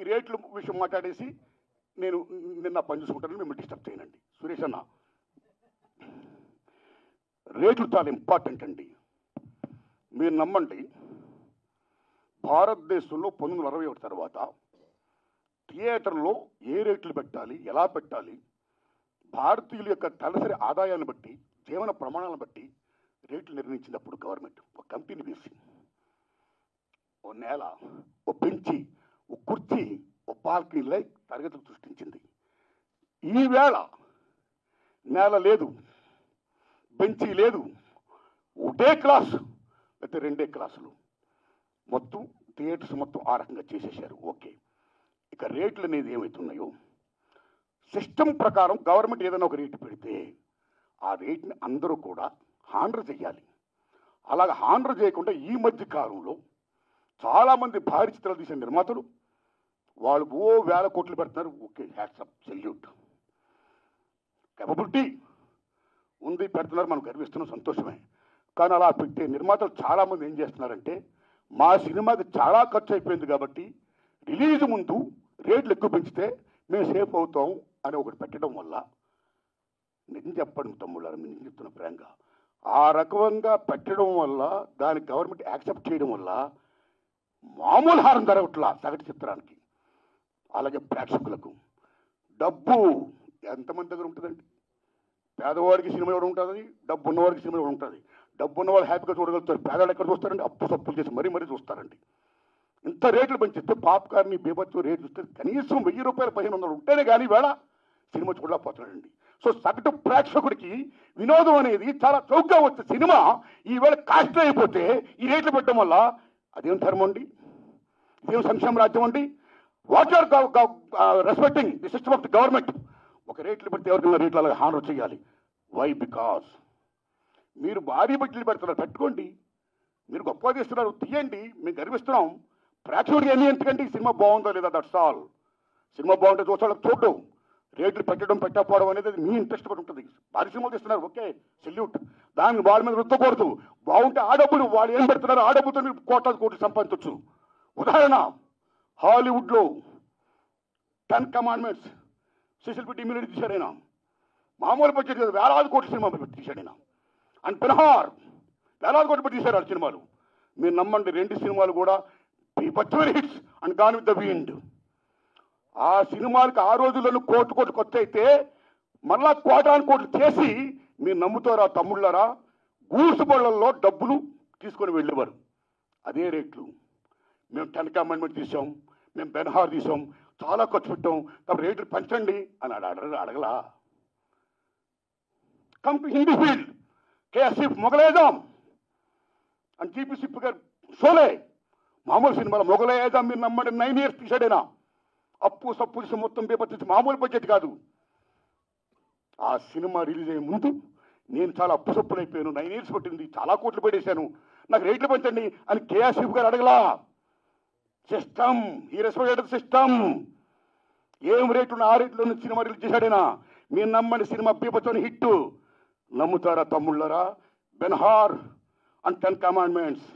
రేట్ల విషయం మాట్లాడేసి నేను నిన్న పని చూసుకుంటానని మిమ్మల్ని డిస్టర్బ్ చేయనండి. సురేష్ అన్న, రేట్లు చాలా ఇంపార్టెంట్ అండి. మీరు నమ్మండి, భారతదేశంలో 1961 తర్వాత థియేటర్లో ఏ రేట్లు పెట్టాలి, ఎలా పెట్టాలి, భారతీయుల యొక్క తలసరి ఆదాయాన్ని బట్టి, జీవన ప్రమాణాలను బట్టి రేట్లు నిర్ణయించినప్పుడు గవర్నమెంట్ ఒక కంపెనీ వేసి ఓ నేల, ఓ బెంచి, ఓ కుర్చీ, ఓ పార్కింగ్ లైక్ తరగతులు సృష్టించింది. ఈవేళ నేల లేదు, బెంచీ లేదు, ఒకటే క్లాసు లేకపోతే 2 క్లాసులు, మొత్తం థియేటర్స్ మొత్తం ఆ రకంగా చేసేసారు. ఓకే, ఇక రేట్లు అనేది ఏమవుతున్నాయో సిస్టమ్ ప్రకారం గవర్నమెంట్ ఏదైనా ఒక రేటు పెడితే ఆ రేట్ని అందరూ కూడా హానర్ చేయాలి. అలాగ హానర్ చేయకుండా ఈ మధ్య కాలంలో చాలామంది భారీ చిత్రాలు తీసిన నిర్మాతలు వాళ్ళు ఓ వేల కోట్లు పెడుతున్నారు. ఓకే, హ్యాట్సప్, సెల్యూట్, కేపబిలిటీ ఉంది, పెడుతున్నారు, మనం గర్విస్తున్నాం, సంతోషమే. కానీ అలా పెట్టే నిర్మాతలు చాలామంది ఏం చేస్తున్నారంటే, మా సినిమాకి చాలా ఖర్చు అయిపోయింది కాబట్టి రిలీజ్ ముందు రేట్లు ఎక్కువ పెంచితే మేము సేఫ్ అవుతాం అని ఒకటి పెట్టడం వల్ల, నిజం చెప్పండి తమ్ముళ్ళారు, నేను చెప్తున్న ప్రేంగా, ఆ రకంగా పెట్టడం వల్ల, దానికి గవర్నమెంట్ యాక్సెప్ట్ చేయడం వల్ల మామూలు హారం జరగట్లా సగటు చిత్రానికి. అలాగే ప్రేక్షకులకు డబ్బు ఎంతమంది దగ్గర ఉంటుందండి? పేదవాడికి సినిమా ఎవరు ఉంటుంది, డబ్బు ఉన్నవాడికి సినిమా ఎవరు ఉంటుంది. డబ్బు ఉన్నవాళ్ళు హ్యాపీగా చూడగలుగుతారు, పేదవాళ్ళు ఎక్కడ చూస్తారండి? అప్పు సప్పులు చేసి మరీ చూస్తారండి. ఇంత రేట్లు పెంచిస్తే పాప్కార్న్ బీభత్సం రేట్లు చూస్తే కనీసం 1000 రూపాయలు 1500 ఉంటేనే కానీ వేళ సినిమా చూడలేకపోతాడండి. సో సగటు ప్రేక్షకుడికి వినోదం అనేది చాలా చౌకగా వచ్చే సినిమా ఈవేళ కాస్ట్ అయిపోతే ఈ రేట్లు పెట్టడం వల్ల అదేం ధర్మం అండి? ఇదేం సంక్షేమ రాజ్యం అండి? What are respecting the system of the government? ఒక రేట్లు పెడితే ఎవరికైనా రేట్లు అలాగే హానర్ చేయాలి. వై? బికాస్ మీరు భారీ బడ్జెట్లు పెడుతున్నారు, పెట్టుకోండి, మీరు గొప్పగా తీస్తున్నారు, తీయండి, మేము గర్విస్తున్నాం. ప్రేక్షకుడికి ఎన్ని ఎందుకంటే సినిమా బాగుందో లేదా, దట్స్ ఆల్. సినిమా బాగుంటే చూసాడు చూడడం, రేట్లు పెట్టడం పెట్టకపోవడం అనేది మీ ఇంట్రెస్ట్ పడి ఉంటుంది. భారీ సినిమాలు తీస్తున్నారు, ఓకే, సెల్యూట్, దానికి వాళ్ళ మీద రుద్దకూడదు. బాగుంటే ఆ డబ్బులు వాళ్ళు ఏం పెడుతున్నారు, ఆ డబ్బులతో మీరు కోట్లు సంపాదించవచ్చు. ఉదాహరణ, హాలీవుడ్లో 10 కమాండ్మెంట్స్ సిసిల్ పెట్టి ఇమ్యూనిటీ తీశాడైనా, మామూలు బడ్జెట్ కదా, వేలాది కోట్ల సినిమా పెట్టి తీశాడైనా. అండ్ బెన్హార్ వేలాది కోట్లు పెట్టి తీశారు ఆ సినిమాలు. మీరు నమ్మండి, 2 సినిమాలు కూడా బీభత్సమైన hits. And Gone with the Wind, ఆ సినిమాలకి ఆ రోజుల్లో కోట్లు ఖర్చు అయితే మళ్ళా కోట్లు చేసి మీరు నమ్ముతారా తమ్ముళ్ళారా, గూడ్స్ బళ్ళల్లో డబ్బులు తీసుకొని వెళ్ళేవారు. అదే రేట్లు మేము 10 కమాండ్మెంట్ తీసాం, మేము బెన్హార్ తీసాం, చాలా ఖర్చు పెట్టాం, కాబట్టి రేట్లు పెంచండి అని అడగలా. Come to Hindi field, KSF మొగలేదాం అండ్ జీపీ సిప్ గారు షోలే, మామూలు సినిమాలో మొగలేదాం మీరు నమ్మండి 9 years తీసాడైనా. అప్పు సప్పు తీసి మొత్తం బీభత్సం, మామూలు బడ్జెట్ కాదు. ఆ సినిమా రిలీజ్ అయ్యే ముందు నేను చాలా అప్పు సప్పులు అయిపోయాను, 9 years పట్టింది, చాలా కోట్లు పెట్టేశాను, నాకు రేట్లు పెంచండి అని కేఎస్ఎఫ్ గారు అడగలా. సిస్టమ్, ఈ రెస్పెక్టెడ్ సిస్టమ్, ఏం రేట్లు ఆ రేట్లో సినిమా రిలీజ్ చేశాడైనా. మీరు నమ్మండి, సినిమా బీభత్సమైన హిట్. నమ్ముతారా తమ్ముళ్ళరా? బెన్హార్ అండ్ 10 కమాండ్మెంట్స్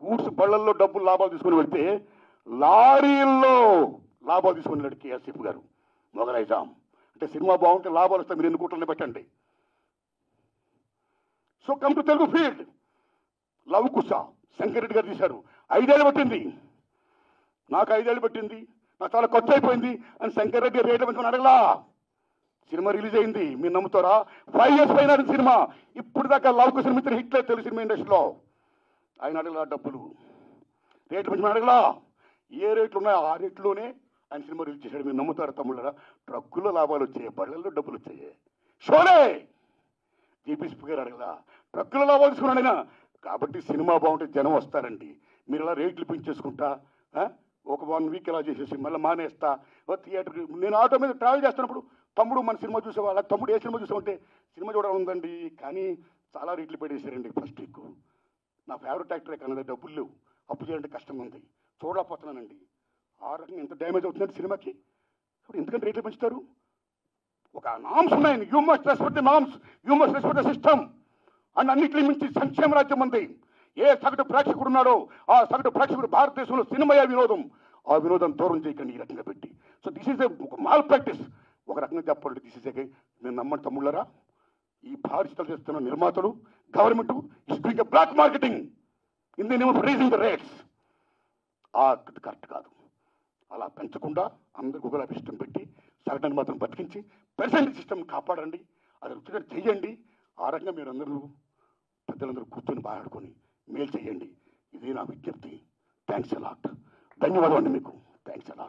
గూడ్స్ బళ్ళల్లో డబ్బులు లాభాలు తీసుకుని వెళ్తే లారీల్లో లాభాలు తీసుకుని వెళ్ళాడు కేఎస్ఎఫ్ గారు. మొగలైజాం అంటే సినిమా బాగుంటే లాభాలు వస్తాయి, మీరు 2 కోట్లని పెట్టండి. So come to Telugu field, Lava Kusa Shankar Reddy గారు తీశారు, 5 ఏళ్ళు పట్టింది, నాకు 5 ఏళ్ళు పట్టింది, నాకు చాలా ఖర్చు అయిపోయింది అని శంకర్ రెడ్డి రేట్లు పెంచుకొని అడగలా. సినిమా రిలీజ్ అయింది, మీరు నమ్ముతారా? 5 years పైన సినిమా, ఇప్పుడు దాకా లవ్ కుశ మిత్ర హిట్లే తెలుగు సినిమా ఇండస్ట్రీలో. ఆయన అడగలా డబ్బులు, రేట్లు పెంచుకొని అడగలా. ఏ రేట్లు ఉన్నాయో ఆ రేట్లోనే ఆయన సినిమా రిలీజ్ చేశాడు. మీరు నమ్ముతారా తమ్ముళ్ళరా? ట్రక్కుల్లో లాభాలు వచ్చాయి, బళ్ళల్లో డబ్బులు వచ్చాయి. షోలే జీపీసీ గారు అడగలా, ట్రక్కుల లాభాలు తీసుకున్నాడైనా. కాబట్టి సినిమా బాగుంటే జనం వస్తారండి. మీరు ఇలా రేట్లు పెంచేసుకుంటా ఒక 1 week ఇలా చేసేసి మళ్ళీ మానేస్తా. థియేటర్, నేను ఆటో మీద ట్రావెల్ చేస్తున్నప్పుడు తమ్ముడు మన సినిమా చూసేవాళ్ళ, తమ్ముడు ఏ సినిమా చూసామంటే సినిమా చూడాలి ఉందండి, కానీ చాలా రేట్లు పెట్టేశారండి ఫస్ట్ వీక్. నా ఫేవరెట్ యాక్టరే కానీ డబ్బులు లేవు, అప్పు చేయాలంటే కష్టంగా ఉంది, చూడలేకపోతున్నానండి. ఆ రకంగా ఎంత డ్యామేజ్ అవుతుందండి సినిమాకి. ఇప్పుడు ఎందుకంటే రేట్లు పెంచుతారు? ఒక నామ్స్ ఉన్నాయి, you must respect the norms, you must respect the system. And అన్నింటినీ మించి సంక్షేమ రాజ్యం ఉంది. ఏ సగటు ప్రేక్షకుడు ఉన్నాడో ఆ సగటు ప్రేక్షకుడు భారతదేశంలో సినిమా వినోదం, ఆ వినోదం దూరం చేయకండి ఈ రకంగా పెట్టి. సో దిస్ ఈజ్ ఒక మాల్ ప్రాక్టీస్. ఒక రకంగా చెప్పాలంటే దిస్ ఈజ్ నేను నమ్మని తమ్ముళ్ళరా, ఈ భారీ చిత్రాలు చేస్తున్న నిర్మాతలు, government is doing a black marketing in the name of raising the rates. Correct కాదు. అలా పెంచకుండా అందరికి ఒకలా ఇష్టం పెట్టి సగటును మాత్రం బతికించి ప్రెసెంట్ సిస్టమ్ కాపాడండి. అది రుచిగా చెయ్యండి. ఆ రకంగా మీరు అందరూ పెద్దలందరూ కూర్చొని మాట్లాడుకొని మేలు చేయండి. ఇది నా విజ్ఞప్తి. Thanks a lot. ధన్యవాదాలు అండి మీకు. Thanks a lot.